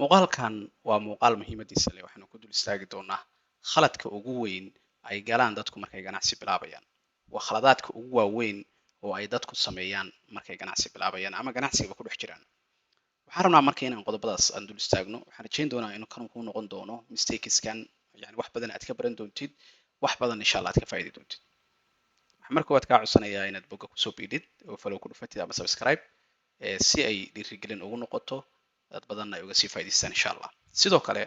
Muuqaalkan waa muuqaal muhiimadiisa leh waxaanu ku dul istaagi doonaa khaladka ugu weyn ay galaan dadku markay ganacsi bilaabayaan. Waa khaladaadka ugu waaweyn oo ay dadku sameeyaan markay ganacsi bilaabayaan ama ganacsigaba ku dhex jiraan. Waxaan rabnaa marka inaan qodobadaas aan dul istaagno. Waxaan rajayn doonaa inuu kan kuu noqon doono mistakeskan yani wax badan aad ka baran doontid, wax badan insha Allah aad ka faa'iidi doontid. Waxaan marka koowaad kaa codsanayaa inaad bogga kusoo biidhid oo follow ku dhufatid ama subscribe si ay dhiirigelin ugu noqoto dad badanna ay uga sii faa'iidaystaan insha Allah. Sidoo kale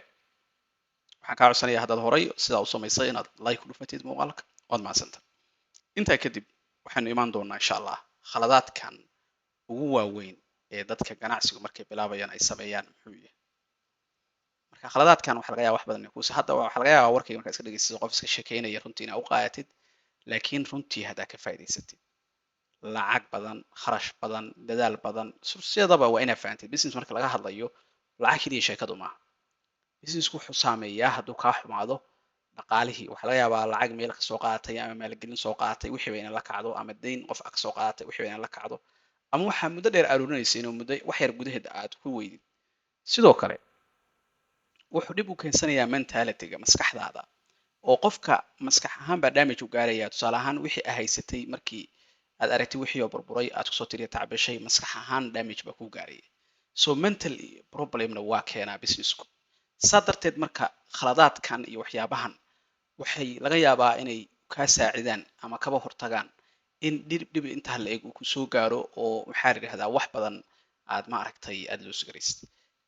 waxaan kaa codsanayaa haddaad horay sidaa u samaysay inaad like ku dhufatid muuqaalka waad mahadsantahay. Intaa kadib waxaanu imaan doonaa insha Allah khaladaadkan ugu waaweyn ee dadka ganacsigu markay bilaabayaan ay sameeyaan muxuu yahay. Marka khaladaadkan waxaa laga yaabaa wax badan inay kuusi hadda waxaa laga yaabaa warkayga markaad iska dhegeysato qof iska sheekeynaya runtii inaad u qaadatid laakiin runtii haddaad ka faa'iidaysatid lacag badan, kharash badan, dadaal badan, sidaba waa inaad fahantid business marka laga hadlayo lacag keliya sheekadu maaha. Businessku wuxuu saameeyaa hadduu kaa xumaado dhaqaalihii waxaa laga yaabaa lacag meel ka soo qaadatay ama maalgelin soo qaadatay wixii ba inay la kacdo ama deyn qof ka soo qaadatay wixii ba inay la kacdo ama waxaa muddo dheer aruurinaysay inuu muddo wax yar gudaheed aad ku weydid. Sidoo kale wuxuu dhib u keensanayaa mentalityga maskaxdaada oo qofka maskax ahaan baa damage u gaaraya. Tusaale ahaan wixii aad haysatay markii aad aragtay wixii oo burburay aad kusoo tiriya tacbashay maskax ahaan damage baa kuu gaaraya. So mental problemna waa keenaa businessku. Saa darteed marka khaladaadkan iyo waxyaabahan waxay laga yaabaa inay kaa saacidaan ama kaba hortagaan in dhib intaa la eg uu kusoo gaaro oo maxaa la yidhahdaa wax badan aad ma aragtay aad loos garaysid.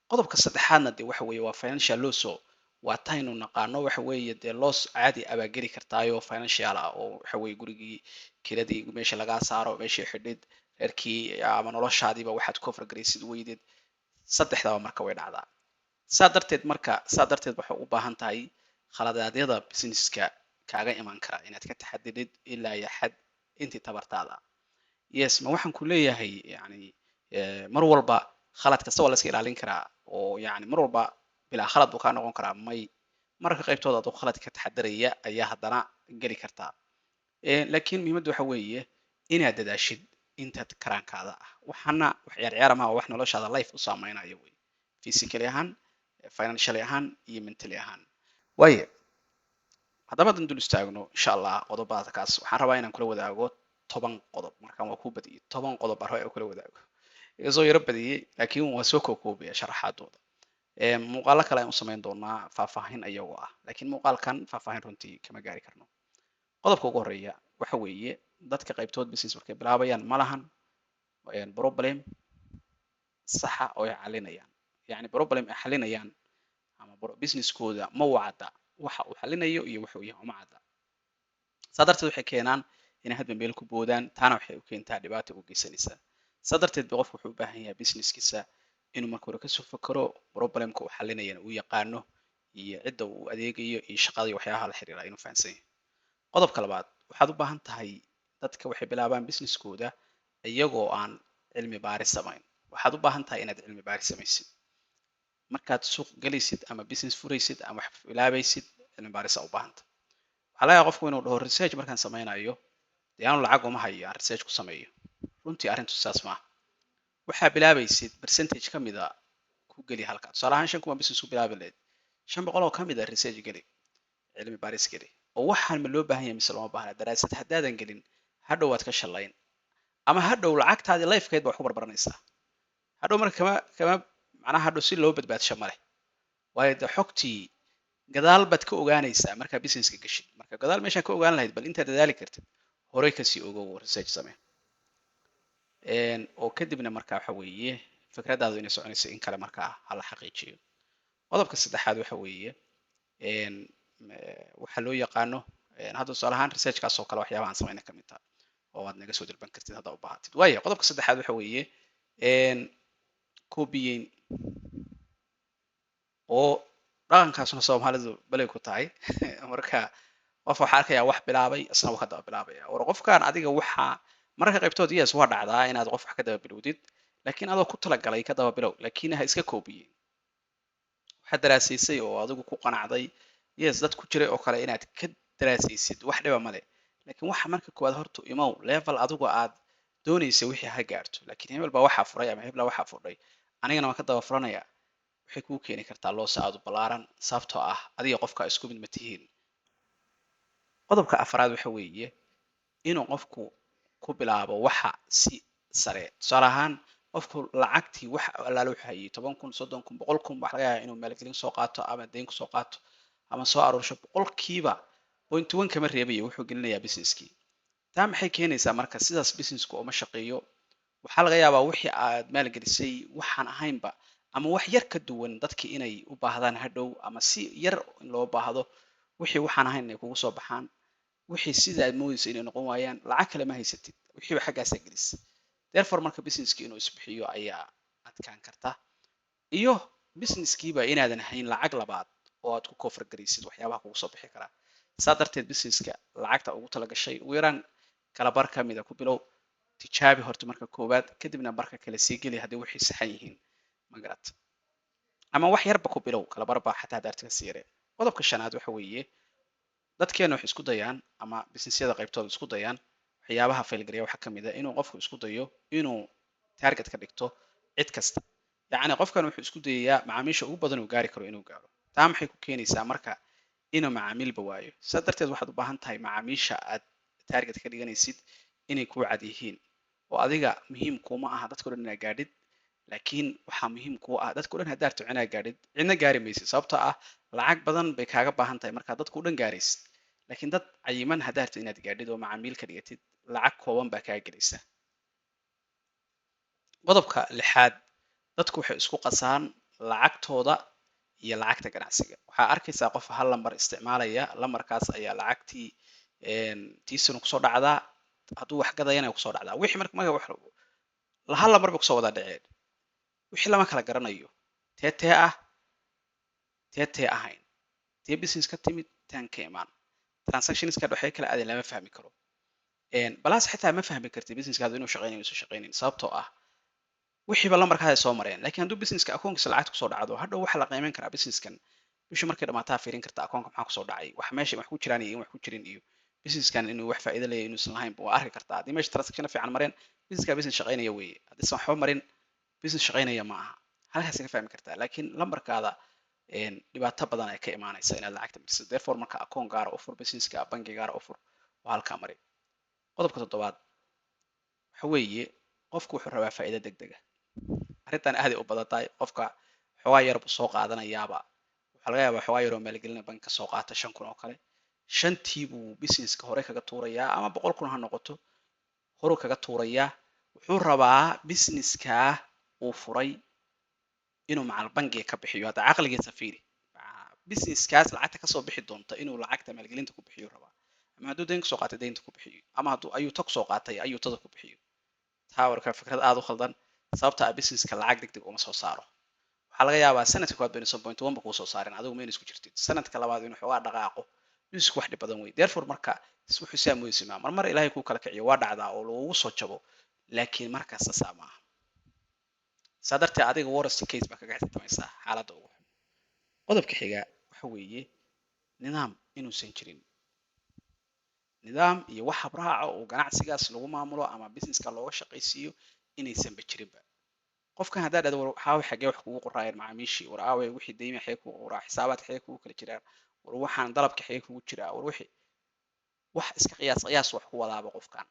Qodobka saddexaadna dee waxa weeye waa financial loss oo waa taynu naqaano waxa weeye dee loss caadi abaa geli kartaayo financial ah oo waxa weeye gurigii kiradii meesha lagaa saaro meeshii xidhid reerkii ama noloshaadiiba waxaad cover garaysid weydid saddexdaba marka way dhacdaa. Saa darteed waxay u baahan tahay khaladaadyada businesska kaaga iman kara inaad ka taxadirid ilaa iyo xad intii tabartaada. Yes, ma waxaan ku leeyahay yani mar walba khalad kasta waa la iska ilaalin karaa oo yani mar walba bilaa khalad buu kaa noqon karaa may marka qaybtooda adoo khalad ka taxadaraya ayaa haddana geli kartaa. Laakiin muhiimaddu waxa weeye inaad dadaashid intaad karaankaada ah. Waxaana wax ciyaar ciyaar maaha wax noloshaada life u saameynaya wey. Physically ahaan, financially ahaan iyo mentally ahaan. Waayo haddaba haddaan dul istaagno insha Allah qodobada kaas waxaan rabaa inaan kula wadaago 10 qodob markaan waa ku badiyay 10 qodob baan rabaa inaan kula wadaago. Iga soo yara badiyay laakiin waa soo koobaya sharaxaadooda. Muuqaalo kale ayaan u samayn doonaa faahfaahin ayagoo ah laakiin muuqaalkan faahfaahin runtii kama gaari karno. Qodobka ugu horeeya waxa weeye dadka qaybtood business markay bilaabayaan ma lahan problem saxa oo ay xalinayaan. Yani problem ay xalinayaan ama businesskooda ma wacda waxa uu xalinayo iyo waxa uu yahay ma cadda. Saa darteed waxay keenaan inay hadba meel ku boodaan taana waxay u keentaa dhibaato u geysanaysa. Saa darteed ba qofku wuxuu u baahan yahay businesskiisa inuu marka hore kasoo fakaro problemka uu xalinayana uu yaqaano iyo cidda uu adeegayo iyo shaqada iyo waxyaabaha la xiriira inuu fahansan yahay. Qodobka labaad waxaad u baahan tahay dadka waxay bilaabaan businesskooda iyagoo aan cilmi baaris samayn. Waxaad u baahan tahay inaad cilmi baaris samaysid. Markaad suuq galaysid ama business furaysid ama wax bilaabaysid cilmi baaris u baahanta. Waxaa laga yaabaa qofku inuu dhaho research markaan sameynayo dee aan lacag uma hayo aan research ku sameeyo. Runtii arrintu saas maaha. Waxaa bilaabaysid percentage ka mid ah ku geli halka. Tusaale ahaan 5,000 business ku bilaabi lahayd 500 oo ka mid ah research geli cilmi baaris geli oo waxaan ma loo baahan yahay mise looma baahna daraasad haddaadan gelin hadhow waad ka shalayn ama hadhow lacagtaadii lifekeed baa wax ku barbaranaysaa. Hadhow marka kama macnaha hadhow si loo badbaadsho male. Waayo dee xogtii gadaal baad ka ogaanaysaa markaa businesska gashid. Marka gadaal meeshaan ka ogaan lahayd bal intaad dadaali kartid horey kasii ogow research samee. Oo kadibna markaa waxa weeye fikradaadu inay soconayso in kale markaa hala xaqiijiyo. Qodobka saddexaad waxa weeye waxa loo yaqaano hadda tusaale ahaan researchkaas oo kale waxyaabaha aan sameynay ka mid tahay oo aad naga soo dalban kartid haddaa u baahatid. Waayo qodobka saddexaad waxa weeye copying oo dhaqankaasna Soomaalidu balay ku tahay marka qof waxa arkayaa wax bilaabay isna wuu ka daba bilaabaya. War qofkan adiga waxa marka qaybtood yes waa dhacdaa inaad qof wax ka daba bilowdid laakiin adoo ku talagalay ka daba bilow laakiin ha iska copying. Waxaad daraasaysay oo adigu ku qanacday yes dad ku jiray oo kale inaad ka daraasaysid wax dhiba male. Laakiin waxa marka koowaad horta imow level adigu aad doonaysa wixii ha gaarto laakiin hebel baa waxa furay ama hebel waxa furdhay anigana waan ka daba furanayaa waxay kuu keeni kartaa loos aad u ballaaran sababtoo ah adiga qofka isku mid ma tihiin. Qodobka afraad waxa weeye inuu qofku ku bilaabo waxa si sare. Tusaale ahaan qofku lacagtii wax allaale wuxuu hayay 10,000, 30,000, 100,000 waxa laga yaabaa inuu maalgelin soo qaato ama deyn ku soo qaato ama soo aruursho boqolkiiba 0.1 kama reebayo wuxuu gelinayaa businesskii. Taa maxay keenaysaa marka sidaas businessku uma shaqeeyo. Waxaa laga yaabaa wixii aad maalgelisay waxaan ahaynba ama wax yar ka duwan dadkii inay u baahdaan hadhow ama si yar in loo baahdo wixii waxaan ahayn inay kugu soo baxaan. Wixii sida aad moodayso inay noqon waayaan lacag kale ma haysatid wixiiba xaggaasaa gelisay. Therefore marka businesskii inuu isbixiyo ayaa adkaan karta iyo businesskiiba inaadan hayn lacag labaad oo aad ku cover garaysid waxyaabaha kugu soo bixi kara. Saa darteed businesska lacagta ugu talagashay ugu yaraan kala bar ka mida ku bilow tijaabi horta marka koowaad kadibna barka kale sii geli haddii wixii saxan yihiin ma garat ama wax yarba ku bilow kala barba xataa hadda artiga sii yaree. Qodobka shanaad waxa weeye dadkeena waxay isku dayaan ama businessyada qaybtooda isku dayaan waxyaabaha faylgareeya waxaa ka mid ah inuu qofku isku dayo inuu target ka dhigto cid kasta. Yacni qofkan wuxuu isku dayayaa macaamiisha ugu badan uu gaari karo inuu gaaro. Taa maxay ku keenaysaa marka inuu macaamiilba waayo. Saa darteed waxaad u baahan tahay macaamiisha aad target ka dhiganaysid inay kuu cad yihiin oo adiga muhiim kuma aha dadka oo dhan inaad gaadhid laakiin waxaa muhiim kuu ah dadka oo dhan haddaad rabto inaad gaadhid cidna gaari maysid sababtoo ah lacag badan bay kaaga baahan tahay markaa dadka oo dhan gaaraysid laakiin dad cayiman haddaad rabto inaad gaadhid oo macaamiil ka dhigatid lacag kooban baa kaa gelaysa. Qodobka lixaad dadku waxay isku qasaan lacagtooda iyo lacagta ganacsiga. Waxaa arkaysaa qof hal lambar isticmaalaya lambarkaas ayaa lacagtii tiisana kusoo dhacdaa hadduu wax gadayana kusoo dhacdaa wixii marka wax hal lambar bay kusoo wada dhaceen wixii lama kala garanayo tee ah tee ahayn tee business ka timid taan ka imaan transactionska waxay kala aadeen lama fahmi karo. Balaas xitaa ma fahmi kartid businesskaadu inuu shaqeynayo isu shaqeynayn sababtoo ah wixiiba lambarkaada soo mareen laakiin hadduu businesska akoonkiisa lacagta kusoo dhacdo hadhow waxa la qiimeyn karaa businesskan bishii markay dhamaataa fiirin karta akoonka maxaa kusoo dhacay wax meesha wax ku jiraan iyo in wax ku jirin iyo businesskan inuu wax faa'iido leeyahay inuusan lahayn waa arki kartaa haddii meesha transaction fiican mareen businesska business shaqeynaya weeye haddii san waxba marin business shaqeynaya ma aha halkaas ka fahmi kartaa laakiin lambarkaada dhibaato badan ay ka imaanaysa inaad lacagta marisid therefore marka akoon gaara u fur businesska bangi gaara u fur waa halkaa mari. Qodobka toddobaad waxa weeye qofku wuxuu rabaa faa'iido degdeg ah. Arrintan aad ay u badan tahay qofka xoogaa yar buu soo qaadanayaaba waxaa laga yaabaa xoogaa yar oo maalgelina bank ka soo qaata 5,000 oo kale shantii buu businesska hore kaga tuurayaa ama 100,000 ha noqoto horu kaga tuurayaa wuxuu rabaa businesska uu furay inuu macal bangiga ka bixiyo hadda caqligiisa fiiri businesskaas lacagta kasoo bixi doonta inuu lacagta maalgelinta ku bixiyo rabaa ama hadduu deyn kasoo qaatay deynta ku bixiyo ama hadduu ayuuta kusoo qaatay ayuutada ku bixiyo. Taa warka fikrad aad u khaldan sababta ah businesska lacag degdeg uma soo saaro. Waxaa laga yaabaa sanadka koowaad bayna 0.1 ba kuu soo saareen adigu ma isku jirtid sanadka labaad inuu xoogaa dhaqaaqo businessku wax dhib badan wey therefore marka wuxuu saa moodaysimaa marmar ilaahay kuu kala kiciyo waa dhacdaa oo lagugu soo jabo laakiin markaasta saa maaha. Saa darteed adiga worst case baa kaga xisaabtamaysaa xaaladda ugu xun. Qodobka xiga waxa weeye nidaam inuusan jirin nidaam iyo wax habraaca oo ganacsigaas lagu maamulo ama businesska looga shaqaysiiyo inaysanba jirinba. Qofkan haddaad dhahdo war aawe xagee wax kugu qoraayeen macaamiishii war aawe wixii deyma xagee kugu qoraa xisaabaadka xagee kugu kala jiraan war waxaan dalabka xagee kugu jiraa war wixii wax iska qiyaas wax ku wadaaba qofkan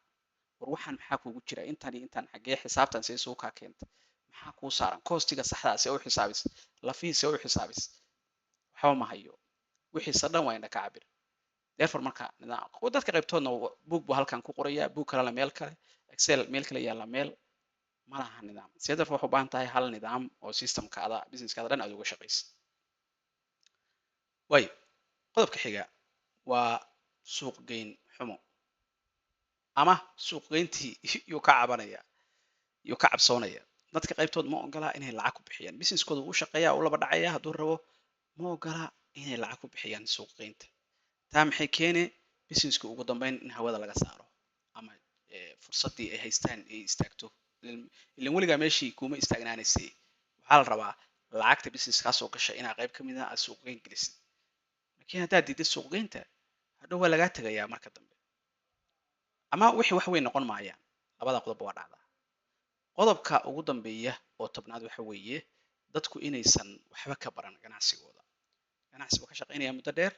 war waxaan maxaa kugu jira intan iyo intan xagee xisaabtan see soo kaa keentay maxaa kuu saaran costiga saxda ah see u xisaabis lafihii see u xisaabis waxba ma hayo wixiisa dhan waa indha ka cabir. Therefore marka nidaam dadka qaybtoodna book buu halkan ku qorayaa book kalena meel kale excel meel kale yaalla meel ma laha nidaam. Therefore waxay u baahan tahay hal nidaam oo systemkaada businesskaada dhan aad uga shaqaysid. Way qodobka xiga waa suuq geyn xumo ama suuq geyntii yuu ka cabanaya yuu ka cabsoonaya dadka qaybtood ma ogola inay lacag ku bixiyaan businesskooda uu shaqeeyaa uu laba dhacaya hadduu rabo ma ogola inay lacag ku bixiyaan suuq geynta. Taa maxay keene businesska ugu dambeyn in hawada laga saaro ama fursaddii ay haystaan ay istaagto ilan weligaa meeshii kuma istaagnaanaysay waxaa la rabaa lacagta businesskaas oo gasha inaa qayb ka mid ah aad suuq geyn gelisid laakiin haddaad diidid suuq geynta hadhow waa lagaa tegayaa marka dambe ama wixii wax weyn noqon maayaan labada qodob waa dhacdaa. Qodobka ugu dambeeya oo tobnaad waxa weeye dadku inaysan waxba ka baran ganacsigooda. Ganacsigu ka shaqaynaya muddo dheer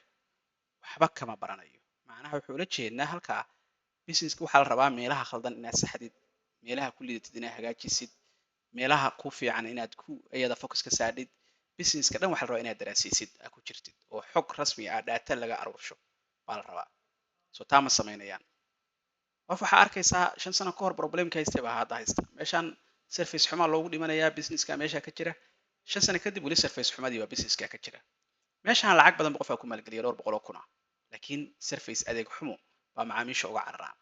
waxba kama baranayo. Macnaha wuxuu la jeednaa halkaa businesska waxaa la rabaa meelaha khaldan inaad saxdid, meelaha ku lidatid inaad hagaajisid, meelaha ku fiican inaad ku iyada focus ka saadhid. Businesska dhan waxaa la rabaa inaad daraasaysid aad ku jirtid oo xog rasmi ah data laga aruursho baa la rabaa. So taa ma samaynayaan. qof waxaa arkaysaa 5 sano ka hor problemka haystay baa hadda haysta. Meeshaan surface xumaa loogu dhimanayaa businesska meesha ka jira. 5 sano kadib weli surface xumadii waa businesska ka jira. Meeshaan lacag badan qofaa ku maalgeliya dhowr boqol oo kun ah. Laakiin surface adeeg xumo baa macaamiisha uga cararaan.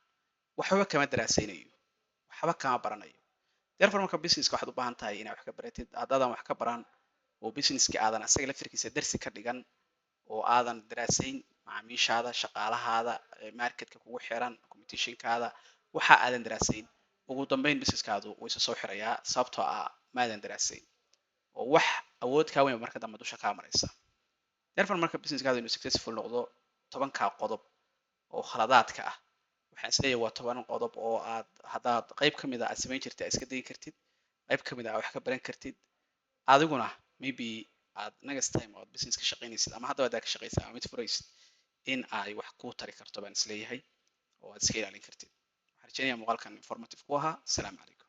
Waxba kama daraasaynayo. Waxba kama baranayo. Therefore marka businesska waxaad u baahan tahay inaad wax ka baratid. Haddaadan wax ka baran oo businesski aadan asaga laftirkiisa darsi ka dhigan oo aadan daraasayn macaamiishaada, shaqaalahaada, marketka kugu xiran, competitionkaada, waxa aadan daraasayn ugu dambeyn businesskaadu wuu isa soo xirayaa sababtoo ah maadan daraasayn. oo wax awood kaa weyn marka dambe dusha kaa maraysa. Therefore marka businesskaadu inuu successful noqdo 10 qodob oo khaladaadka ah waxaan isleeyahay waa 10 qodob oo aad haddaad qayb ka mid ah aad samayn jirtay aad iska dayi kartid, qayb ka mid ah wax ka baran kartid, adiguna maybe aad next time oo aad business ka shaqaynaysid ama hadda aad ka shaqaysaa ama mid furaysid in ay wax kuu tari karto baan isleeyahay oo aad iska ilaalin kartid. Waxaan rajaynayaa muuqaalkan informative ku ahaa. Assalaamu calaykum.